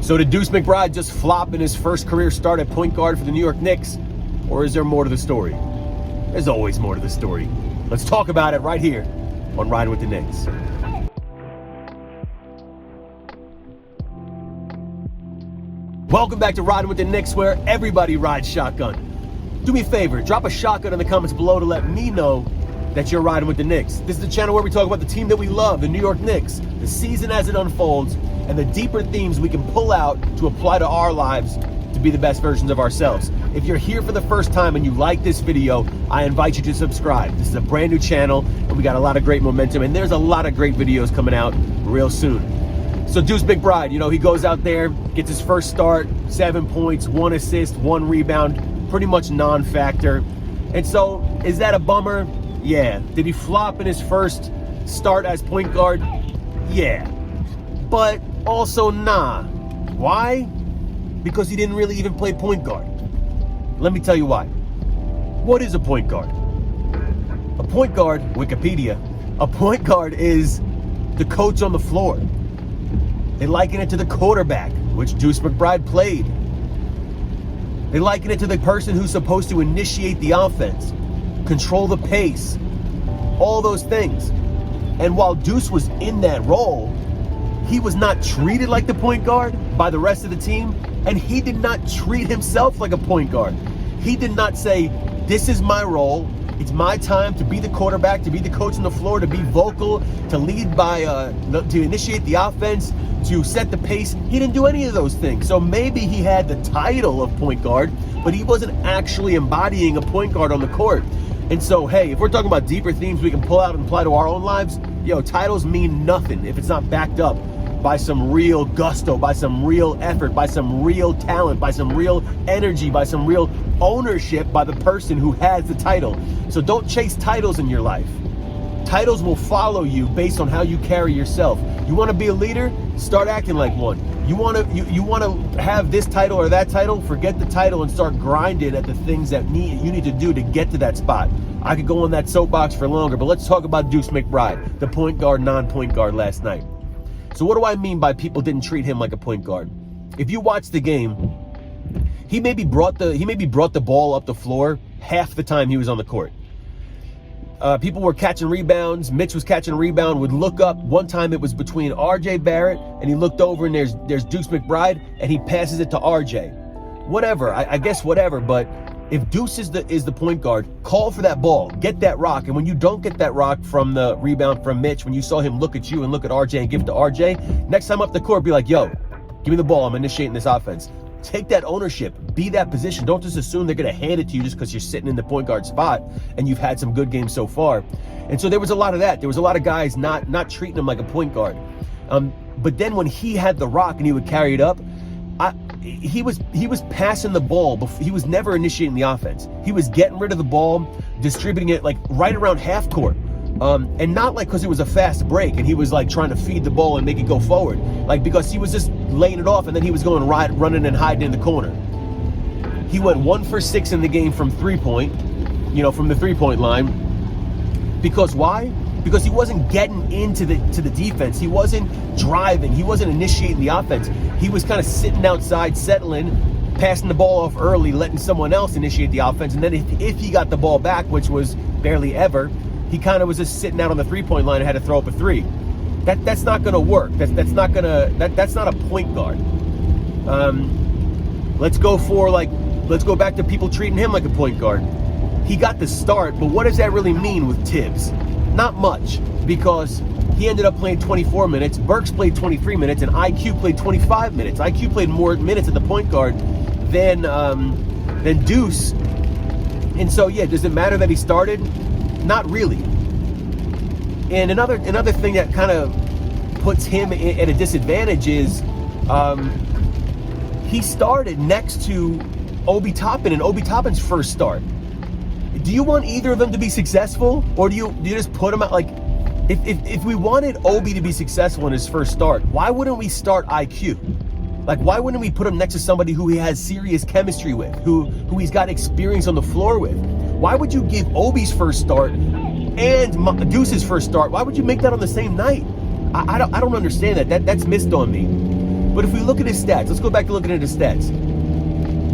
So did Deuce McBride just flop in his first career start at point guard for the New York Knicks? Or is there more to the story? There's always more to the story. Let's talk about it right here on Riding with the Knicks. Welcome back to Riding with the Knicks, where everybody rides shotgun. Do me a favor, drop a shotgun in the comments below to let me know that you're riding with the Knicks. This is the channel where we talk about the team that we love, the New York Knicks, the season as it unfolds, and the deeper themes we can pull out to apply to our lives to be the best versions of ourselves. If you're here for the first time and you like this video, I invite you to subscribe. This is a brand new channel, and we got a lot of great momentum, and there's a lot of great videos coming out real soon. So Deuce McBride, he goes out there, gets his first start, 7 points, 1 assist, 1 rebound, pretty much non-factor. And so, is that a bummer? Yeah. Did he flop in his first start as point guard? Yeah. But also nah. Why? Because he didn't really even play point guard. Let me tell you why. What is a point guard? A point guard, Wikipedia, a point guard is the coach on the floor. They liken it to the quarterback, which Deuce McBride played. They liken it to the person who's supposed to initiate the offense, control the pace, all those things. And while Deuce was in that role, he was not treated like the point guard by the rest of the team, and he did not treat himself like a point guard. He did not say, this is my role, it's my time to be the quarterback, to be the coach on the floor, to be vocal, to lead by, to initiate the offense, to set the pace. He didn't do any of those things. So maybe he had the title of point guard, but he wasn't actually embodying a point guard on the court. And so, hey, if we're talking about deeper themes we can pull out and apply to our own lives, titles mean nothing if it's not backed up by some real gusto, by some real effort, by some real talent, by some real energy, by some real ownership by the person who has the title. So don't chase titles in your life. Titles will follow you based on how you carry yourself. You want to be a leader? Start acting like one. You want to have this title or that title? Forget the title and start grinding at the things that you need to do to get to that spot. I could go on that soapbox for longer, but let's talk about Deuce McBride, the point guard, non-point guard last night. So what do I mean by people didn't treat him like a point guard? If you watch the game, he maybe brought the ball up the floor half the time he was on the court. People were catching rebounds. Mitch was catching a rebound, would look up. One time it was between RJ Barrett, and he looked over, and there's Deuce McBride, and he passes it to RJ. Whatever, I guess whatever, but if Deuce is the point guard, call for that ball, get that rock. And when you don't get that rock from the rebound from Mitch, when you saw him look at you and look at RJ and give it to RJ, next time up the court, be like, yo, give me the ball, I'm initiating this offense. Take that ownership, be that position. Don't just assume they're going to hand it to you just because you're sitting in the point guard spot and you've had some good games so far. And so there was a lot of that. There was a lot of guys not treating him like a point guard. But then when he had the rock and he would carry it up, he was passing the ball. He was never initiating the offense. He was getting rid of the ball, distributing it like right around half court. And not like because it was a fast break and he was like trying to feed the ball and make it go forward. Like because he was just laying it off and then he was going running and hiding in the corner. He went 1 for 6 in the game from three-point, from the three-point line. Because why? Because he wasn't getting into the defense. He wasn't driving. He wasn't initiating the offense. He was kind of sitting outside, settling, passing the ball off early, letting someone else initiate the offense. And then if he got the ball back, which was barely ever, he kind of was just sitting out on the three-point line and had to throw up a three. That's not going to work. That's not a point guard. Let's go back to people treating him like a point guard. He got the start, but what does that really mean with Tibbs? Not much, because he ended up playing 24 minutes. Burks played 23 minutes, and IQ played 25 minutes. IQ played more minutes at the point guard than Deuce. And so, yeah, does it matter that he started? Not really. And another thing that kind of puts him at a disadvantage is he started next to Obi Toppin in Obi Toppin's first start. Do you want either of them to be successful, or do you just put them out? Like, if we wanted Obi to be successful in his first start, why wouldn't we start IQ? Like, why wouldn't we put him next to somebody who he has serious chemistry with, who he's got experience on the floor with? Why would you give Obi's first start and Deuce's first start? Why would you make that on the same night? I don't understand that. That's missed on me. But if we look at his stats, let's go back to looking at his stats.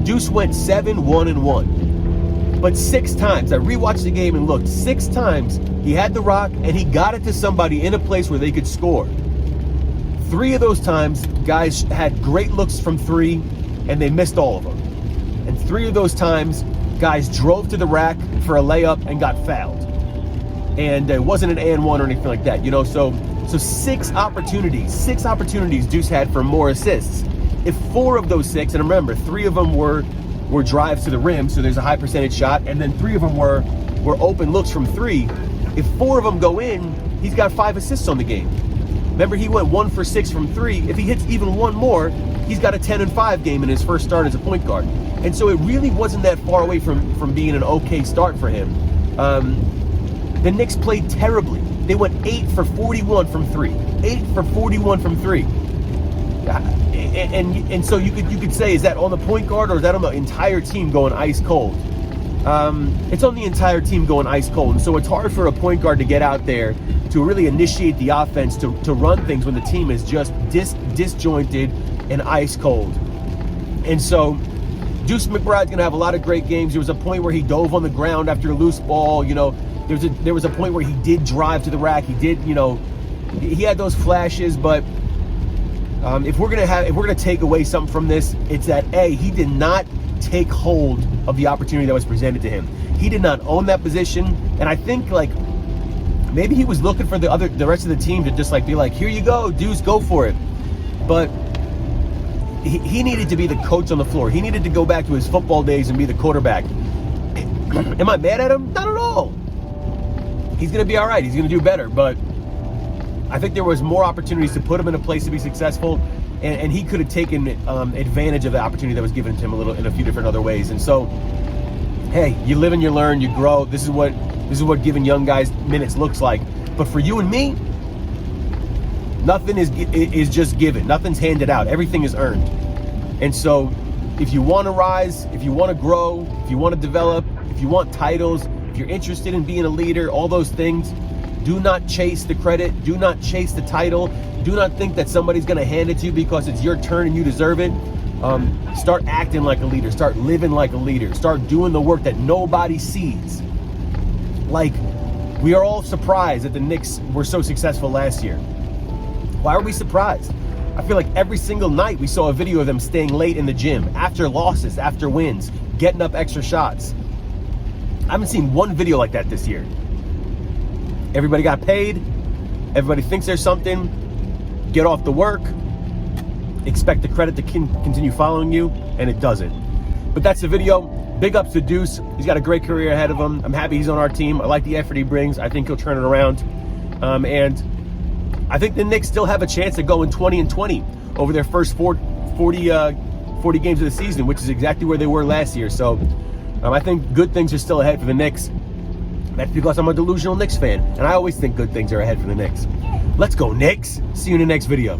Deuce went 7-1-1. But 6 times, I rewatched the game and looked, 6 times he had the rock and he got it to somebody in a place where they could score. 3 of those times, guys had great looks from 3 and they missed all of them. And 3 of those times, guys drove to the rack for a layup and got fouled. And it wasn't an and one or anything like that, you know. So 6 opportunities Deuce had for more assists. If 4 of those 6, and remember, 3 of them were drives to the rim, so there's a high percentage shot, and then 3 of them were open looks from 3. If 4 of them go in, he's got 5 assists on the game. Remember, he went 1 for 6 from 3. If he hits even 1 more, he's got a 10-5 game in his first start as a point guard. And so it really wasn't that far away from being an okay start for him. The Knicks played terribly. They went 8 for 41 from 3. 8 for 41 from 3. And so you could say, is that on the point guard or is that on the entire team going ice cold? It's on the entire team going ice cold. And so it's hard for a point guard to get out there to really initiate the offense, to run things when the team is just disjointed and ice cold. And so Deuce McBride's going to have a lot of great games. There was a point where he dove on the ground after a loose ball. You know, there was a point where he did drive to the rack. He did, you know, he had those flashes. But if we're gonna take away something from this, it's that he did not take hold of the opportunity that was presented to him. He did not own that position, and I think like maybe he was looking for the rest of the team to just like be like, here you go, Deuce, go for it. But he needed to be the coach on the floor. He needed to go back to his football days and be the quarterback. Am I mad at him? Not at all. He's going to be all right. He's going to do better. But I think there was more opportunities to put him in a place to be successful, and he could have taken advantage of the opportunity that was given to him in a few different other ways. And so, hey, you live and you learn, you grow. This is what giving young guys minutes looks like. But for you and me, nothing is just given. Nothing's handed out. Everything is earned. And so if you want to rise, if you want to grow, if you want to develop, if you want titles, if you're interested in being a leader, all those things, do not chase the credit. Do not chase the title. Do not think that somebody's going to hand it to you because it's your turn and you deserve it. Start acting like a leader. Start living like a leader. Start doing the work that nobody sees. Like, we are all surprised that the Knicks were so successful last year. Why are we surprised? I feel like every single night we saw a video of them staying late in the gym, after losses, after wins, getting up extra shots. I haven't seen one video like that this year. Everybody got paid. Everybody thinks there's something. Get off the work. Expect the credit to continue following you, and it doesn't. But that's the video. Big ups to Deuce. He's got a great career ahead of him. I'm happy he's on our team. I like the effort he brings. I think he'll turn it around. And I think the Knicks still have a chance of going 20-20 over their first 40 games of the season, which is exactly where they were last year. So I think good things are still ahead for the Knicks. That's because I'm a delusional Knicks fan, and I always think good things are ahead for the Knicks. Let's go, Knicks. See you in the next video.